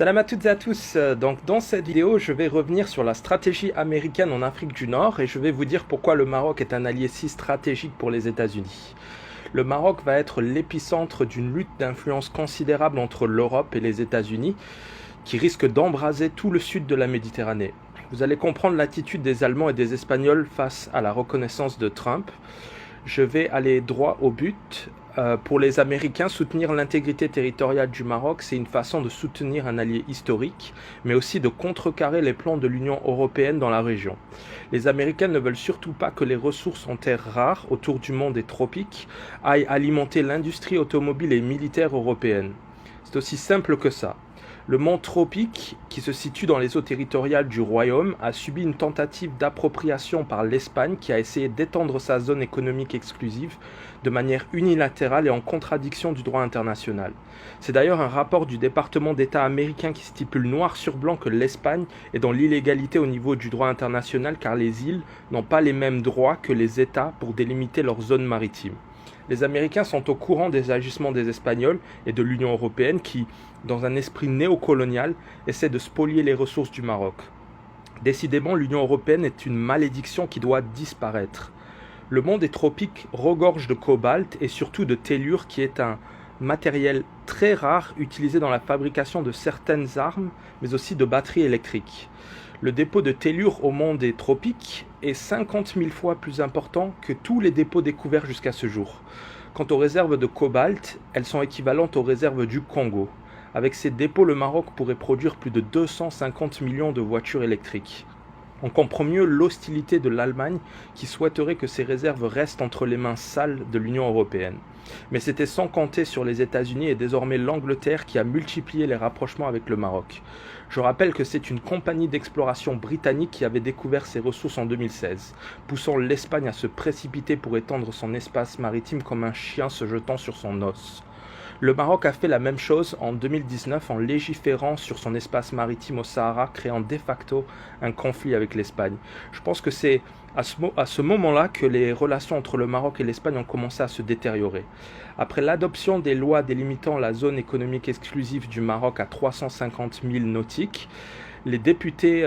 Salam à toutes et à tous. Donc dans cette vidéo, je vais revenir sur la stratégie américaine en Afrique du Nord et je vais vous dire pourquoi le Maroc est un allié si stratégique pour les États-Unis. Le Maroc va être l'épicentre d'une lutte d'influence considérable entre l'Europe et les États-Unis qui risque d'embraser tout le sud de la Méditerranée. Vous allez comprendre l'attitude des Allemands et des Espagnols face à la reconnaissance de Trump. Je vais aller droit au but. Pour les Américains, soutenir l'intégrité territoriale du Maroc, c'est une façon de soutenir un allié historique, mais aussi de contrecarrer les plans de l'Union européenne dans la région. Les Américains ne veulent surtout pas que les ressources en terres rares autour du monde des tropiques aillent alimenter l'industrie automobile et militaire européenne. C'est aussi simple que ça. Le mont Tropique, qui se situe dans les eaux territoriales du Royaume, a subi une tentative d'appropriation par l'Espagne qui a essayé d'étendre sa zone économique exclusive de manière unilatérale et en contradiction du droit international. C'est d'ailleurs un rapport du département d'État américain qui stipule noir sur blanc que l'Espagne est dans l'illégalité au niveau du droit international car les îles n'ont pas les mêmes droits que les États pour délimiter leur zone maritime. Les Américains sont au courant des agissements des Espagnols et de l'Union européenne qui, dans un esprit néocolonial, essaie de spolier les ressources du Maroc. Décidément, l'Union européenne est une malédiction qui doit disparaître. Le monde des tropiques regorge de cobalt et surtout de tellure qui est un matériel très rare utilisé dans la fabrication de certaines armes, mais aussi de batteries électriques. Le dépôt de tellure au monde des tropiques est 50 000 fois plus important que tous les dépôts découverts jusqu'à ce jour. Quant aux réserves de cobalt, elles sont équivalentes aux réserves du Congo. Avec ces dépôts, le Maroc pourrait produire plus de 250 millions de voitures électriques. On comprend mieux l'hostilité de l'Allemagne qui souhaiterait que ces réserves restent entre les mains sales de l'Union européenne. Mais c'était sans compter sur les États-Unis et désormais l'Angleterre qui a multiplié les rapprochements avec le Maroc. Je rappelle que c'est une compagnie d'exploration britannique qui avait découvert ces ressources en 2016, poussant l'Espagne à se précipiter pour étendre son espace maritime comme un chien se jetant sur son os. Le Maroc a fait la même chose en 2019 en légiférant sur son espace maritime au Sahara, créant de facto un conflit avec l'Espagne. Je pense que c'est à ce moment-là que les relations entre le Maroc et l'Espagne ont commencé à se détériorer. Après l'adoption des lois délimitant la zone économique exclusive du Maroc à 350 milles nautiques, des députés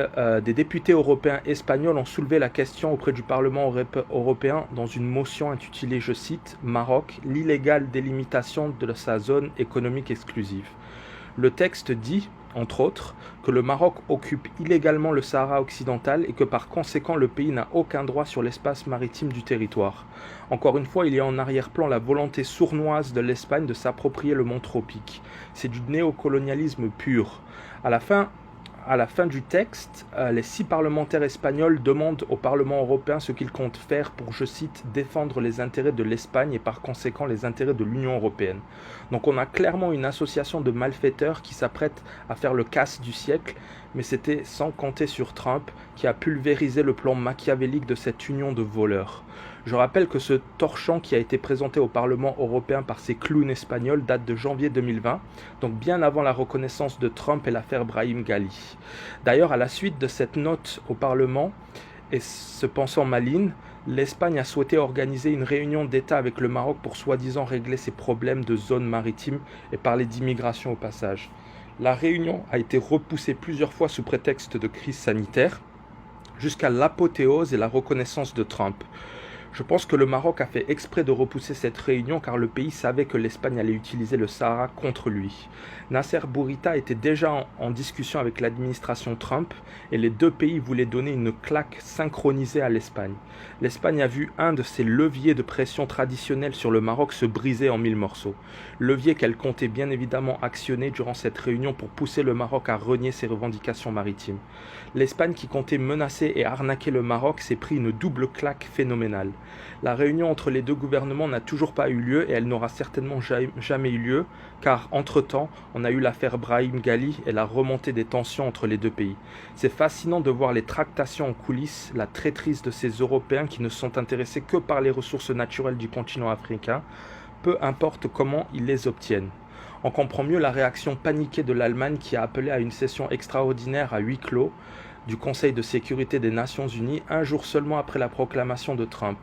européens espagnols ont soulevé la question auprès du Parlement européen dans une motion intitulée, je cite, « Maroc, l'illégale délimitation de sa zone économique exclusive ». Le texte dit, entre autres, que le Maroc occupe illégalement le Sahara occidental et que par conséquent le pays n'a aucun droit sur l'espace maritime du territoire. Encore une fois, il y a en arrière-plan la volonté sournoise de l'Espagne de s'approprier le mont Tropique. C'est du néocolonialisme pur. À la fin du texte, les 6 parlementaires espagnols demandent au Parlement européen ce qu'ils comptent faire pour, je cite, défendre les intérêts de l'Espagne et par conséquent les intérêts de l'Union européenne. Donc on a clairement une association de malfaiteurs qui s'apprête à faire le casse du siècle, mais c'était sans compter sur Trump qui a pulvérisé le plan machiavélique de cette union de voleurs. Je rappelle que ce torchon qui a été présenté au Parlement européen par ces clowns espagnols date de janvier 2020, donc bien avant la reconnaissance de Trump et l'affaire Brahim Ghali. D'ailleurs, à la suite de cette note au Parlement, et se pensant maligne, l'Espagne a souhaité organiser une réunion d'État avec le Maroc pour soi-disant régler ses problèmes de zone maritime et parler d'immigration au passage. La réunion a été repoussée plusieurs fois sous prétexte de crise sanitaire, jusqu'à l'apothéose et la reconnaissance de Trump. Je pense que le Maroc a fait exprès de repousser cette réunion car le pays savait que l'Espagne allait utiliser le Sahara contre lui. Nasser Bourita était déjà en discussion avec l'administration Trump et les deux pays voulaient donner une claque synchronisée à l'Espagne. L'Espagne a vu un de ses leviers de pression traditionnels sur le Maroc se briser en 1000 morceaux. Levier qu'elle comptait bien évidemment actionner durant cette réunion pour pousser le Maroc à renier ses revendications maritimes. L'Espagne qui comptait menacer et arnaquer le Maroc s'est pris une double claque phénoménale. La réunion entre les deux gouvernements n'a toujours pas eu lieu et elle n'aura certainement jamais eu lieu car, entre-temps, on a eu l'affaire Brahim Ghali et la remontée des tensions entre les deux pays. C'est fascinant de voir les tractations en coulisses, la traîtrise de ces Européens qui ne sont intéressés que par les ressources naturelles du continent africain, peu importe comment ils les obtiennent. On comprend mieux la réaction paniquée de l'Allemagne qui a appelé à une session extraordinaire à huis clos du Conseil de sécurité des Nations Unies un jour seulement après la proclamation de Trump.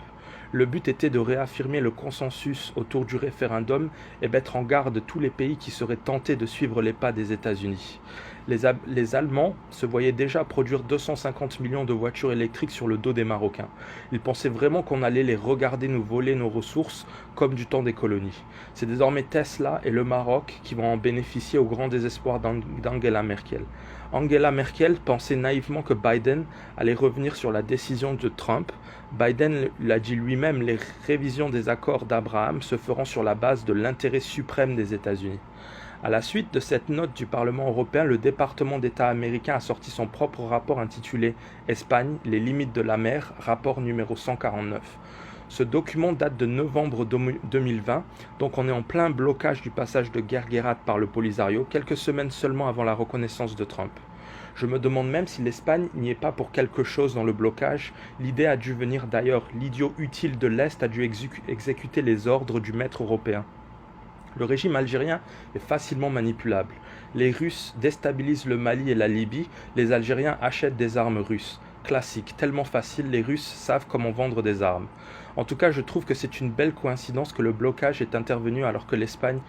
Le but était de réaffirmer le consensus autour du référendum et mettre en garde tous les pays qui seraient tentés de suivre les pas des États-Unis. Les Allemands se voyaient déjà produire 250 millions de voitures électriques sur le dos des Marocains. Ils pensaient vraiment qu'on allait les regarder nous voler nos ressources comme du temps des colonies. C'est désormais Tesla et le Maroc qui vont en bénéficier au grand désespoir d'Angela Merkel. Angela Merkel pensait naïvement que Biden allait revenir sur la décision de Trump. Biden l'a dit lui-même, les révisions des accords d'Abraham se feront sur la base de l'intérêt suprême des États-Unis. À la suite de cette note du Parlement européen, le département d'État américain a sorti son propre rapport intitulé « Espagne, les limites de la mer », rapport numéro 149. Ce document date de novembre 2020, donc on est en plein blocage du passage de Guerguerat par le Polisario, quelques semaines seulement avant la reconnaissance de Trump. Je me demande même si l'Espagne n'y est pas pour quelque chose dans le blocage. L'idée a dû venir d'ailleurs, l'idiot utile de l'Est a dû exécuter les ordres du maître européen. Le régime algérien est facilement manipulable. Les Russes déstabilisent le Mali et la Libye, les Algériens achètent des armes russes. Classique, tellement facile, les Russes savent comment vendre des armes. En tout cas, je trouve que c'est une belle coïncidence que le blocage est intervenu alors que l'Espagne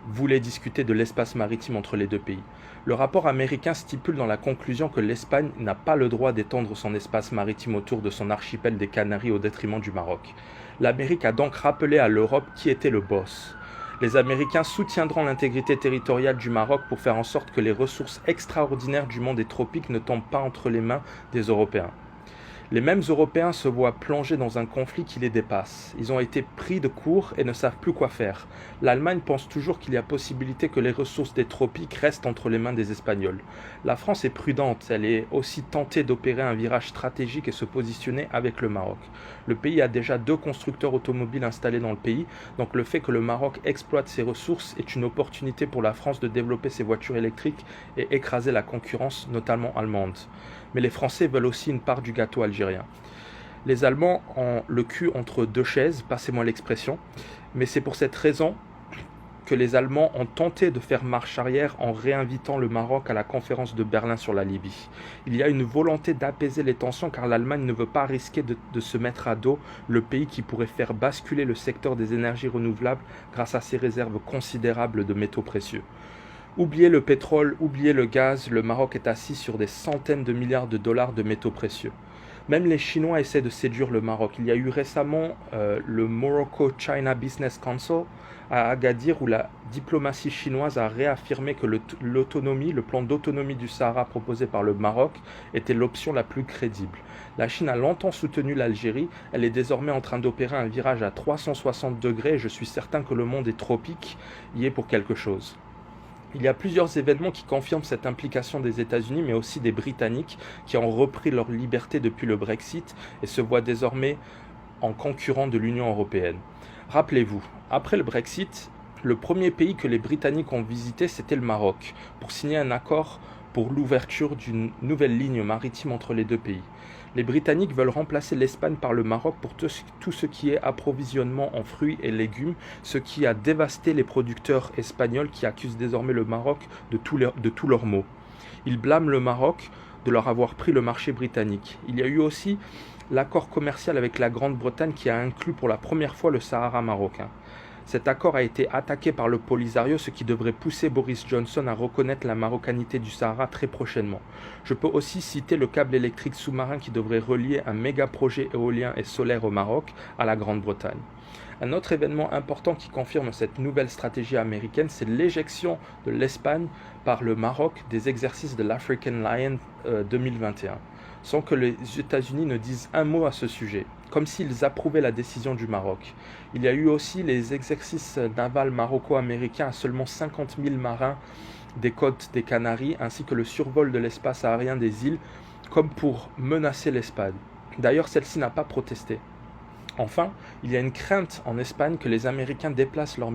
voulait discuter de l'espace maritime entre les deux pays. Le rapport américain stipule dans la conclusion que l'Espagne n'a pas le droit d'étendre son espace maritime autour de son archipel des Canaries au détriment du Maroc. L'Amérique a donc rappelé à l'Europe qui était le boss. Les Américains soutiendront l'intégrité territoriale du Maroc pour faire en sorte que les ressources extraordinaires du monde des tropiques ne tombent pas entre les mains des Européens. Les mêmes Européens se voient plongés dans un conflit qui les dépasse. Ils ont été pris de court et ne savent plus quoi faire. L'Allemagne pense toujours qu'il y a possibilité que les ressources des tropiques restent entre les mains des Espagnols. La France est prudente, elle est aussi tentée d'opérer un virage stratégique et se positionner avec le Maroc. Le pays a déjà 2 constructeurs automobiles installés dans le pays, donc le fait que le Maroc exploite ses ressources est une opportunité pour la France de développer ses voitures électriques et écraser la concurrence, notamment allemande. Mais les Français veulent aussi une part du gâteau algérien. Les Allemands ont le cul entre 2 chaises, passez-moi l'expression, mais c'est pour cette raison que les Allemands ont tenté de faire marche arrière en réinvitant le Maroc à la conférence de Berlin sur la Libye. Il y a une volonté d'apaiser les tensions car l'Allemagne ne veut pas risquer de se mettre à dos le pays qui pourrait faire basculer le secteur des énergies renouvelables grâce à ses réserves considérables de métaux précieux. Oubliez le pétrole, oubliez le gaz, le Maroc est assis sur des centaines de milliards de dollars de métaux précieux. Même les Chinois essaient de séduire le Maroc. Il y a eu récemment le Morocco-China Business Council à Agadir où la diplomatie chinoise a réaffirmé que l'autonomie, le plan d'autonomie du Sahara proposé par le Maroc était l'option la plus crédible. La Chine a longtemps soutenu l'Algérie, elle est désormais en train d'opérer un virage à 360 degrés et je suis certain que le monde des tropiques y est pour quelque chose. Il y a plusieurs événements qui confirment cette implication des États-Unis, mais aussi des Britanniques qui ont repris leur liberté depuis le Brexit et se voient désormais en concurrent de l'Union européenne. Rappelez-vous, après le Brexit, le premier pays que les Britanniques ont visité, c'était le Maroc, pour signer un accord pour l'ouverture d'une nouvelle ligne maritime entre les deux pays. Les Britanniques veulent remplacer l'Espagne par le Maroc pour tout ce qui est approvisionnement en fruits et légumes, ce qui a dévasté les producteurs espagnols qui accusent désormais le Maroc de tous leurs maux. Ils blâment le Maroc de leur avoir pris le marché britannique. Il y a eu aussi l'accord commercial avec la Grande-Bretagne qui a inclus pour la première fois le Sahara marocain. Cet accord a été attaqué par le Polisario, ce qui devrait pousser Boris Johnson à reconnaître la marocanité du Sahara très prochainement. Je peux aussi citer le câble électrique sous-marin qui devrait relier un méga projet éolien et solaire au Maroc à la Grande-Bretagne. Un autre événement important qui confirme cette nouvelle stratégie américaine, c'est l'éjection de l'Espagne par le Maroc des exercices de l'African Lion 2021, sans que les États-Unis ne disent un mot à ce sujet, comme s'ils approuvaient la décision du Maroc. Il y a eu aussi les exercices navals maroco-américains à seulement 50 000 marins des côtes des Canaries, ainsi que le survol de l'espace aérien des îles, comme pour menacer l'Espagne. D'ailleurs, celle-ci n'a pas protesté. Enfin, il y a une crainte en Espagne que les Américains déplacent leur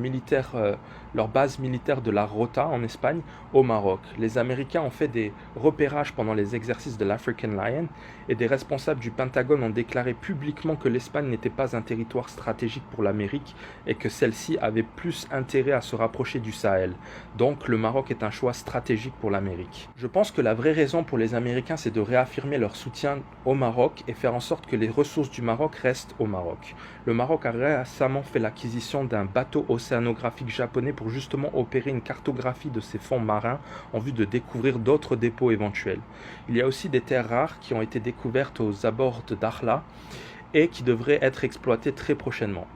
base militaire de la Rota en Espagne au Maroc. Les Américains ont fait des repérages pendant les exercices de l'African Lion et des responsables du Pentagone ont déclaré publiquement que l'Espagne n'était pas un territoire stratégique pour l'Amérique et que celle-ci avait plus intérêt à se rapprocher du Sahel. Donc le Maroc est un choix stratégique pour l'Amérique. Je pense que la vraie raison pour les Américains, c'est de réaffirmer leur soutien au Maroc et faire en sorte que les ressources du Maroc restent au Maroc. Maroc. Le Maroc a récemment fait l'acquisition d'un bateau océanographique japonais pour justement opérer une cartographie de ces fonds marins en vue de découvrir d'autres dépôts éventuels. Il y a aussi des terres rares qui ont été découvertes aux abords de Dakhla et qui devraient être exploitées très prochainement.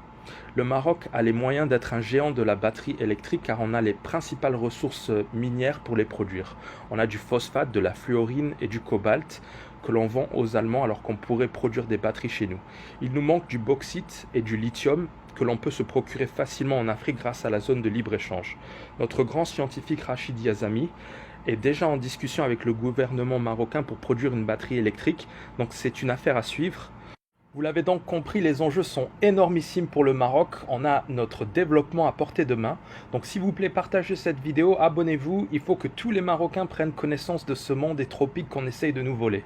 Le Maroc a les moyens d'être un géant de la batterie électrique car on a les principales ressources minières pour les produire. On a du phosphate, de la fluorine et du cobalt que l'on vend aux Allemands alors qu'on pourrait produire des batteries chez nous. Il nous manque du bauxite et du lithium que l'on peut se procurer facilement en Afrique grâce à la zone de libre-échange. Notre grand scientifique Rachid Yazami est déjà en discussion avec le gouvernement marocain pour produire une batterie électrique, donc c'est une affaire à suivre. Vous l'avez donc compris, les enjeux sont énormissimes pour le Maroc. On a notre développement à portée de main. Donc s'il vous plaît, partagez cette vidéo, abonnez-vous. Il faut que tous les Marocains prennent connaissance de ce monde des tropiques qu'on essaye de nous voler.